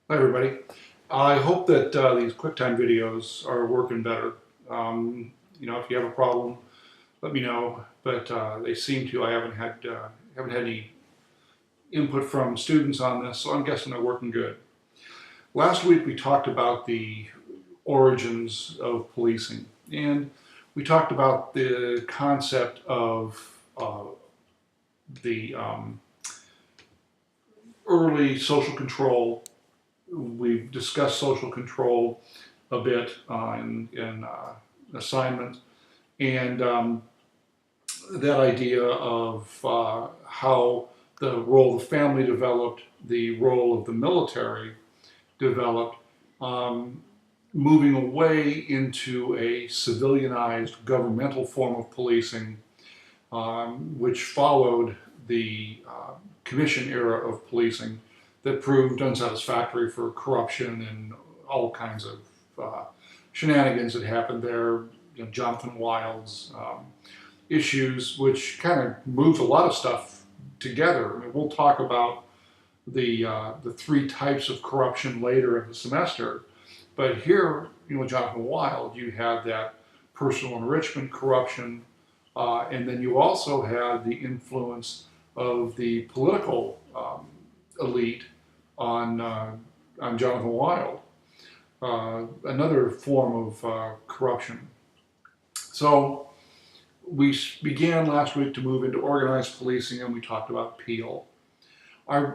Hi everybody. I hope that these QuickTime videos are working better. If you have a problem, let me know. But they seem to. I haven't had any input from students on this, so I'm guessing they're working good. Last week we talked about the origins of policing, and we talked about the concept of the early social control. We've discussed social control a bit in assignment, and that idea of how the role of the family developed, the role of the military developed, um, moving away into a civilianized governmental form of policing, which followed the commission era of policing that proved unsatisfactory for corruption and all kinds of shenanigans that happened there. Jonathan Wild's issues, which kind of moved a lot of stuff together. I mean, we'll talk about the three types of corruption later in the semester, but here, Jonathan Wild, you had that personal enrichment corruption, and then you also had the influence of the political elite on Jonathan Wild, another form of corruption. So we began last week to move into organized policing, and we talked about Peel. I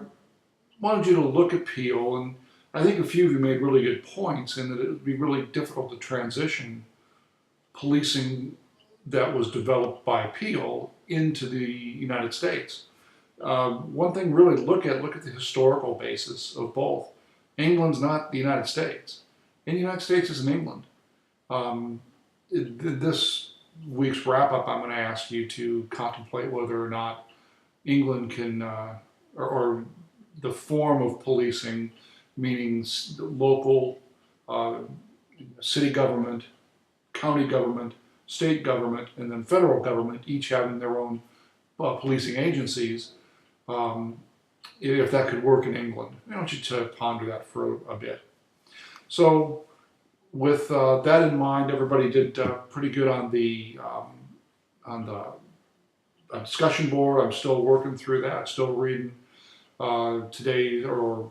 wanted you to look at Peel, and I think a few of you made really good points in that it would be really difficult to transition policing that was developed by Peel into the United States. One thing really look at the historical basis of both. England's not the United States, and the United States isn't England. This week's wrap up, I'm going to ask you to contemplate whether or not England can, or the form of policing, meaning local, city government, county government, state government, and then federal government, each having their own policing agencies, if that could work in England. I want you to ponder that for a bit. So, with that in mind, everybody did pretty good on the discussion board. I'm still working through that, still reading today or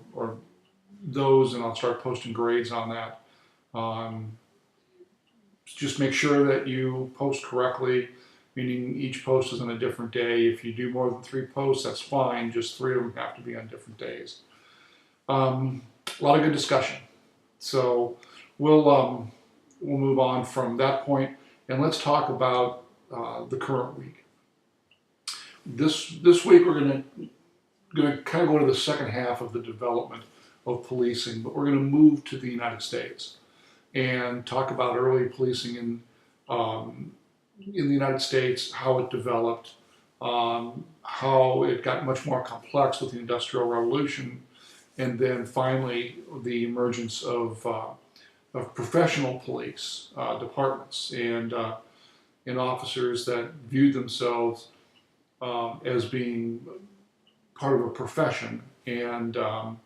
those, and I'll start posting grades on that. Just make sure that you post correctly, meaning each post is on a different day. If you do more than 3 posts, that's fine. Just 3 of them have to be on different days. A lot of good discussion. So we'll move on from that point, and let's talk about the current week. This week we're going to kind of go to the second half of the development of policing, but we're going to move to the United States and talk about early policing in the United States, how it developed, how it got much more complex with the Industrial Revolution, and then finally the emergence of professional police departments and officers that viewed themselves as being part of a profession and a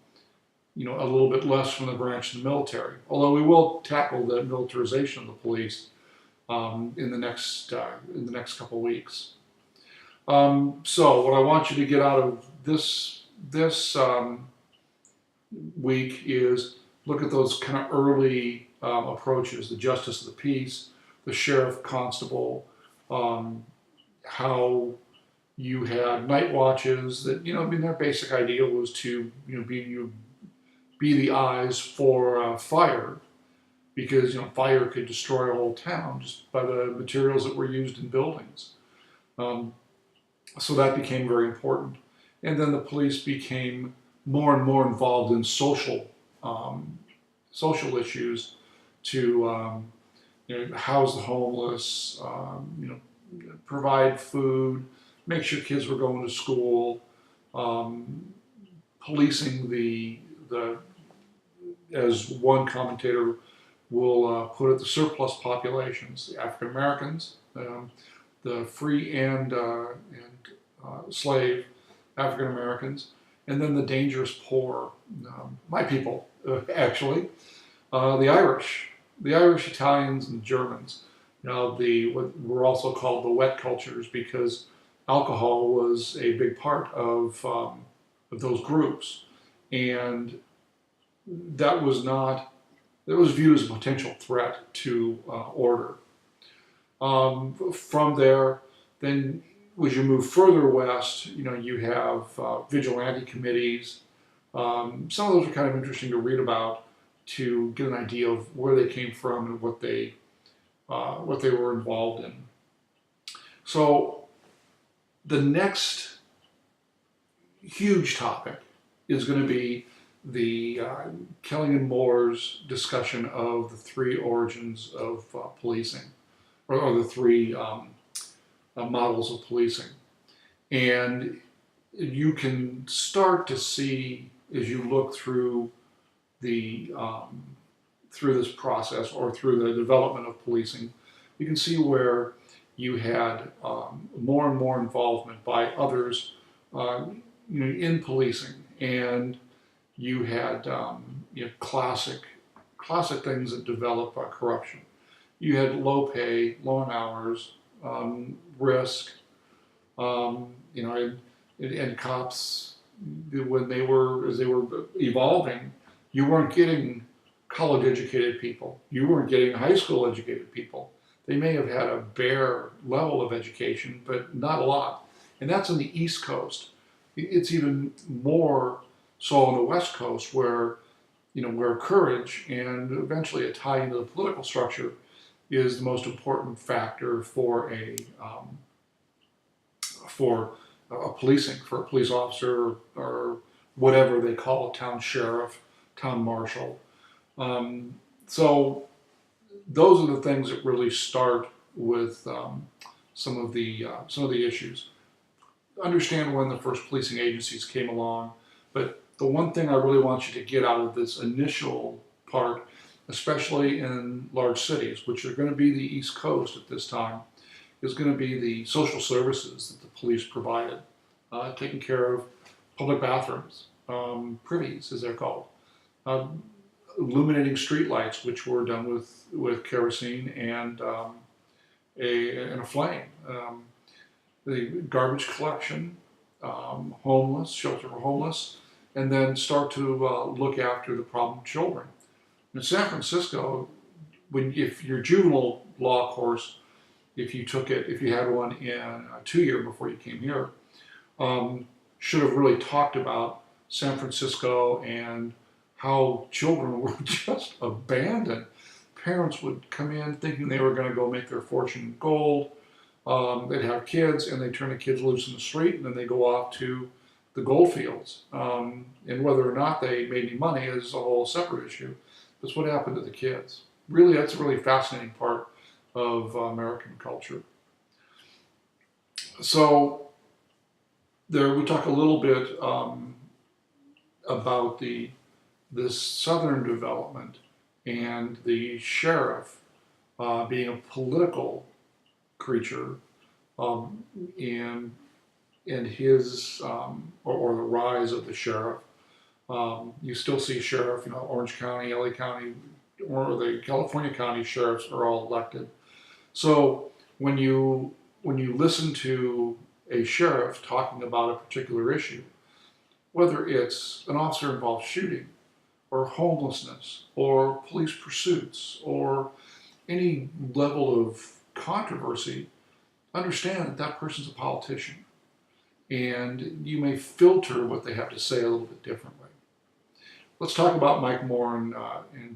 little bit less from the branch of the military. Although we will tackle the militarization of the police in the next couple of weeks. So what I want you to get out of this week is look at those kind of early approaches: the justice of the peace, the sheriff constable, how you had night watches that, I mean, their basic idea was to, be the eyes for fire, because, fire could destroy a whole town just by the materials that were used in buildings. So that became very important. And then the police became more and more involved in social issues to, house the homeless, provide food, make sure kids were going to school, policing the as one commentator will put it, the surplus populations, the African Americans, the free and slave African Americans, And then the dangerous poor, my people, actually, the Irish, Italians, and Germans. What were also called the wet cultures, because alcohol was a big part of those groups, and that was not that was viewed as a potential threat to order. From there, then as you move further west, you have vigilante committees. Some of those are kind of interesting to read about to get an idea of where they came from and what they were involved in. So the next huge topic is going to be the Kelly and Moore's discussion of the three origins of policing, or the three models of policing. And you can start to see, as you look through through this process, or through the development of policing, you can see where you had more and more involvement by others in policing, and you had classic things that develop corruption. You had low pay, long hours, risk, and cops, as they were evolving, you weren't getting college educated people. You weren't getting high school educated people. They may have had a bare level of education, but not a lot. And that's on the East Coast. It's even more so on the West Coast, where courage and eventually a tie into the political structure is the most important factor for a policing, for a police officer, or whatever they call a town sheriff, town marshal. So those are the things that really start with some of the issues. Understand when the first policing agencies came along, but the one thing I really want you to get out of this initial part, especially in large cities, which are going to be the East Coast at this time, is going to be the social services that the police provided, taking care of public bathrooms, privies as they're called, illuminating streetlights, which were done with kerosene and a flame, the garbage collection, homeless, shelter for homeless, and then start to look after the problem children. In San Francisco, if your juvenile law course, if you had one in a 2-year before you came here, should have really talked about San Francisco and how children were just abandoned. Parents would come in thinking they were going to go make their fortune in gold. They'd have kids, and they'd turn the kids loose in the street, and then they go off to the gold fields. And whether or not they made any money is a whole separate issue. That's what happened to the kids. Really, that's a really fascinating part of American culture. So there, we talk a little bit about this southern development and the sheriff being a political creature, and his or the rise of the sheriff. You still see sheriff, Orange County, LA County, or the California county sheriffs are all elected. So when you listen to a sheriff talking about a particular issue, whether it's an officer-involved shooting, or homelessness, or police pursuits, or any level of controversy, understand that that person's a politician, and you may filter what they have to say a little bit differently. Let's talk about Mike Moore and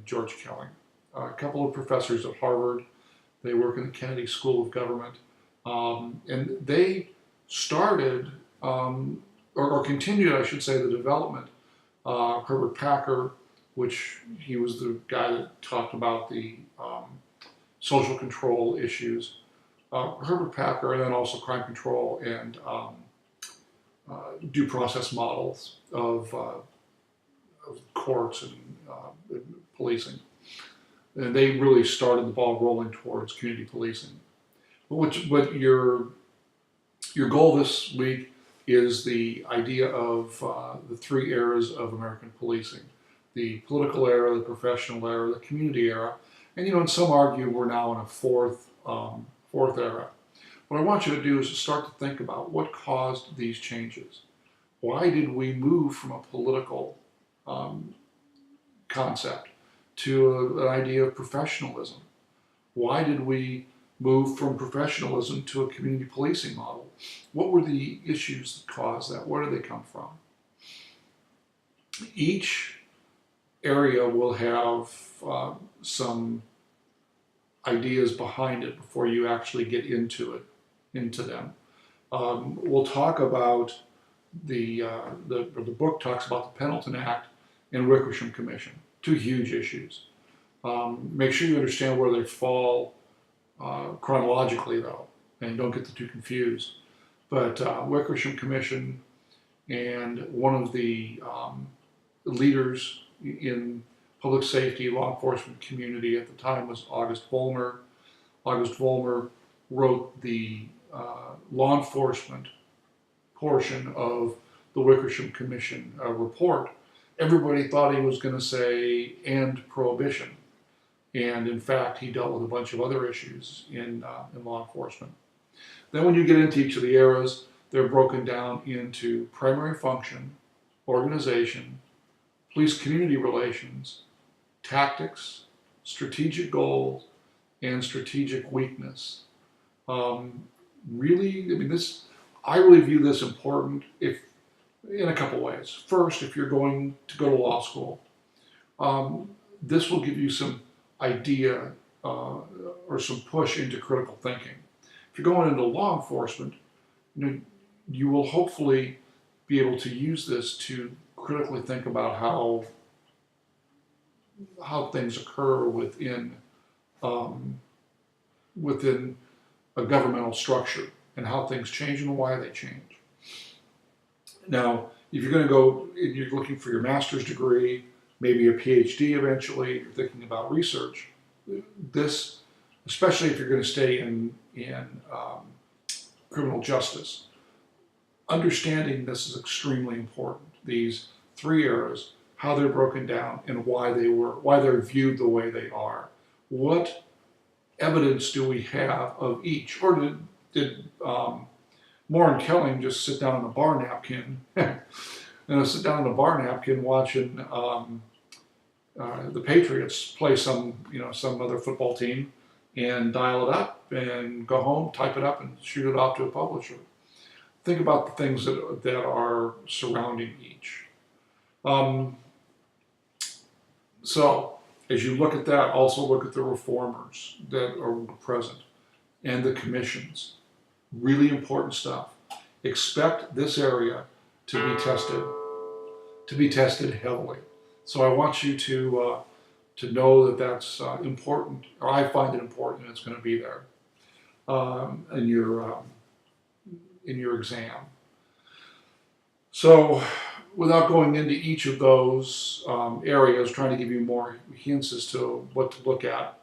George Kelly, a couple of professors at Harvard. They work in the Kennedy School of Government, and they started, or continued, I should say, the development. Herbert Packer, which he was the guy that talked about the social control issues. Herbert Packer, and then also crime control and due process models of courts and policing. And they really started the ball rolling towards community policing. What your goal this week is the idea of the three eras of American policing: the political era, the professional era, the community era, and and some argue we're now in a fourth era. What I want you to do is to start to think about what caused these changes. Why did we move from a political concept to an idea of professionalism? Why did we move from professionalism to a community policing model? What were the issues that caused that? Where did they come from? Each area will have some ideas behind it before you actually get into them. We'll talk about the book talks about the Pendleton Act and Wickersham Commission, two huge issues. Make sure you understand where they fall chronologically, though, and don't get the two confused. But Wickersham Commission, and one of the leaders in public safety, law enforcement community at the time was August Vollmer. August Vollmer wrote the law enforcement portion of the Wickersham Commission report. Everybody thought he was going to say end prohibition, and in fact he dealt with a bunch of other issues in law enforcement. Then when you get into each of the eras, they're broken down into primary function, organization, police community relations, tactics, strategic goals, and strategic weakness. Really, I really view this important in a couple ways. First, if you're going to go to law school, this will give you some idea or some push into critical thinking. If you're going into law enforcement, you will hopefully be able to use this to critically think about how things occur within a governmental structure, and how things change and why they change. Now, if you're going to go, you're looking for your master's degree, maybe a PhD eventually, you're thinking about research. This, especially if you're going to stay in criminal justice, understanding this is extremely important. These three eras, how they're broken down, and why they're viewed the way they are. What evidence do we have of each? Or did Moore and Kelling just sit down on a bar napkin sit down on a bar napkin watching the Patriots play some other football team, and dial it up and go home, type it up, and shoot it off to a publisher? Think about the things that are surrounding each. So as you look at that, also look at the reformers that are present and the commissions. Really important stuff. Expect this area to be tested heavily. So I want you to know that that's important, or I find it important, and it's going to be there in your exam. So, without going into each of those areas, trying to give you more hints as to what to look at,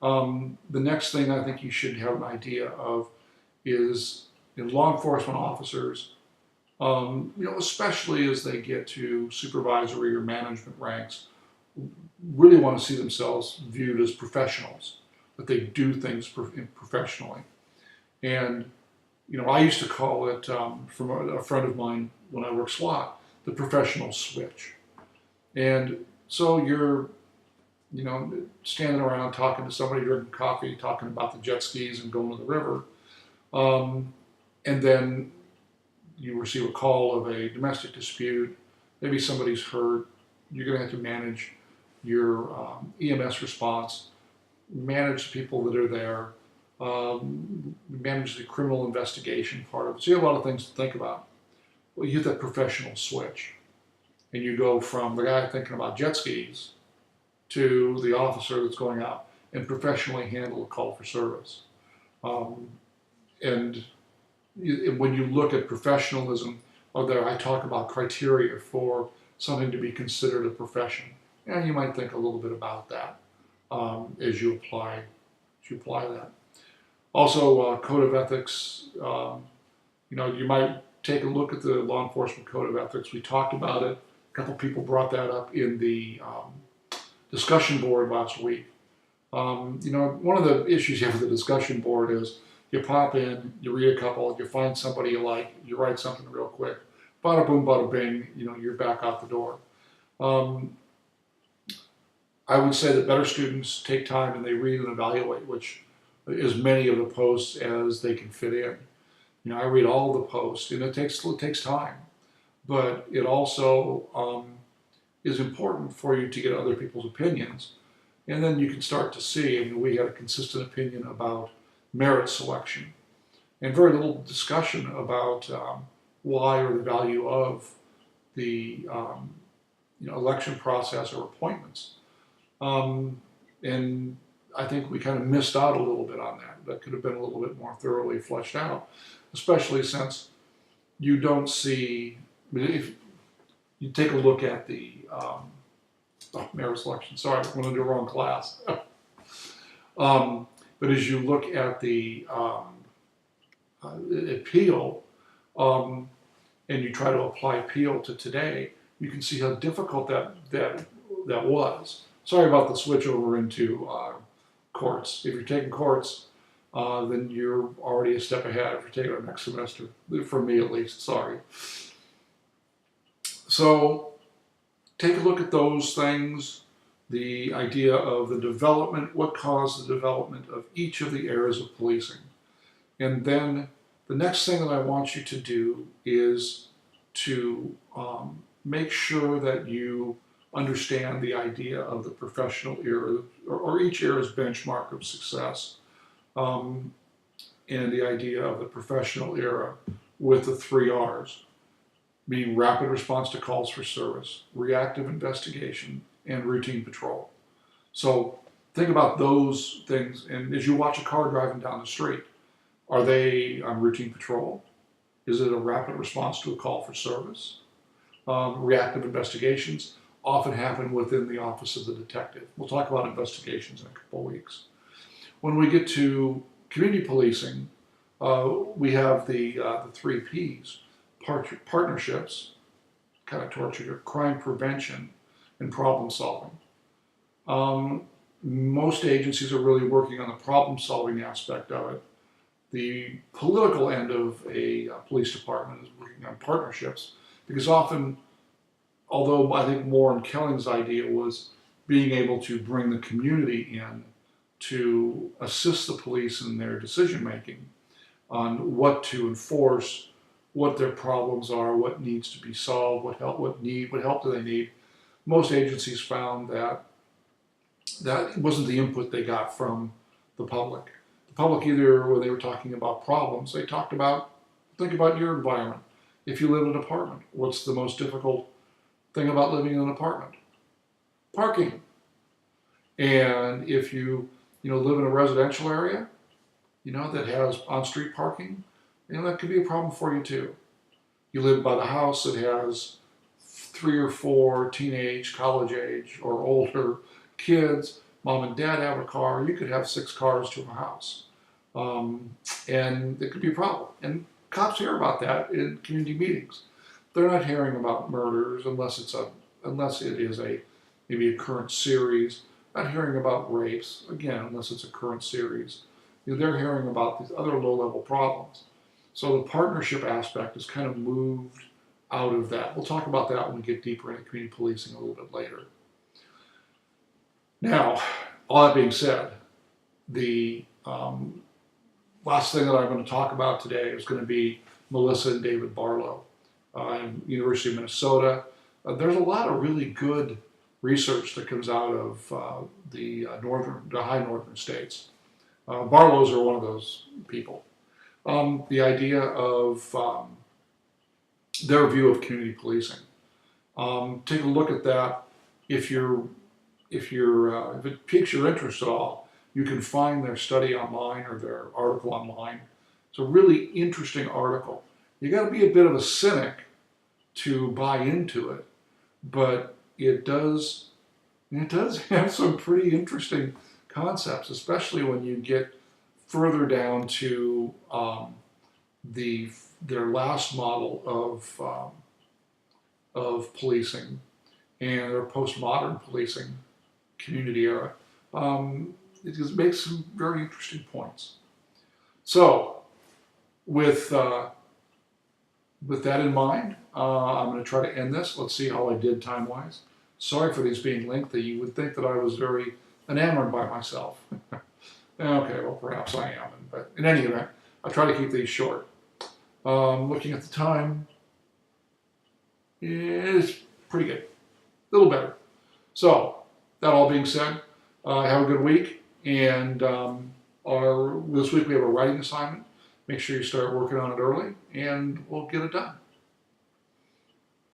the next thing I think you should have an idea of is law enforcement officers, especially as they get to supervisory or management ranks, really want to see themselves viewed as professionals, that they do things professionally. And I used to call it, from a friend of mine when I worked SWAT, the professional switch. And so you're, standing around talking to somebody, drinking coffee, talking about the jet skis and going to the river. And then you receive a call of a domestic dispute. Maybe somebody's hurt. You're going to have to manage your EMS response, manage the people that are there, manage the criminal investigation part of it. So you have a lot of things to think about. Well, you hit that professional switch, and you go from the guy thinking about jet skis to the officer that's going out and professionally handle a call for service. And when you look at professionalism, I talk about criteria for something to be considered a profession. And you might think a little bit about that as you apply that. Also, code of ethics. You might take a look at the Law Enforcement Code of Ethics. We talked about it. A couple people brought that up in the discussion board last week. One of the issues you have with the discussion board is you pop in, you read a couple, you find somebody you like, you write something real quick, bada boom, bada bing, you're back out the door. I would say that better students take time and they read and evaluate, which as many of the posts as they can fit in. I read all the posts, and it takes time, but it also is important for you to get other people's opinions, and then you can start to see. We had a consistent opinion about merit selection, and very little discussion about why or the value of the election process or appointments. And I think we kind of missed out a little bit on that. That could have been a little bit more thoroughly fleshed out, especially since you don't see, if you take a look at the merit selection, sorry, I'm going to do the wrong class. But as you look at the appeal, and you try to apply appeal to today, you can see how difficult that was. Sorry about the switch over into courts. If you're taking courts, then you're already a step ahead if you're taking it next semester, for me at least, sorry. So take a look at those things, the idea of the development, what caused the development of each of the areas of policing. And then the next thing that I want you to do is to make sure that you understand the idea of the professional era, or each era's benchmark of success, and the idea of the professional era with the 3 R's, being rapid response to calls for service, reactive investigation, and routine patrol. So think about those things, and as you watch a car driving down the street, are they on routine patrol? Is it a rapid response to a call for service? Reactive investigations often happen within the office of the detective. We'll talk about investigations in a couple of weeks. When we get to community policing, we have the 3 Ps, partnerships, kind of torture, crime prevention, and problem solving. Most agencies are really working on the problem solving aspect of it. The political end of a police department is working on partnerships, because often, although I think Warren Kelling's idea was being able to bring the community in to assist the police in their decision making on what to enforce, what their problems are, what needs to be solved, what help do they need. Most agencies found that wasn't the input they got from the public. The public, either when they were talking about problems, they talked about, think about your environment. If you live in an apartment, what's the most difficult thing about living in an apartment? Parking. And if you live in a residential area, that has on-street parking, that could be a problem for you too. You live by the house that has 3 or 4 teenage, college age, or older kids. Mom and dad have a car. You could have 6 cars to a house. And it could be a problem. And cops hear about that in community meetings. They're not hearing about murders unless it is maybe a current series. Not hearing about rapes, again, unless it's a current series. They're hearing about these other low-level problems. So the partnership aspect is kind of moved out of that. We'll talk about that when we get deeper into community policing a little bit later. Now, all that being said, the last thing that I'm going to talk about today is going to be Melissa and David Barlow, University of Minnesota. There's a lot of really good research that comes out of the high northern states. Barlows are one of those people. The idea of their view of community policing. Take a look at that. If it piques your interest at all, you can find their study online or their article online. It's a really interesting article. You got to be a bit of a cynic to buy into it, but it does have some pretty interesting concepts, especially when you get further down to their last model of policing and their postmodern policing community era. It just makes some very interesting points. So, with that in mind, I'm going to try to end this. Let's see how I did time-wise. Sorry for these being lengthy. You would think that I was very enamored by myself. Okay, well, perhaps I am. But in any event, I try to keep these short. Looking at the time, it's pretty good. A little better. So, that all being said, have a good week. And this week we have a writing assignment. Make sure you start working on it early, and we'll get it done.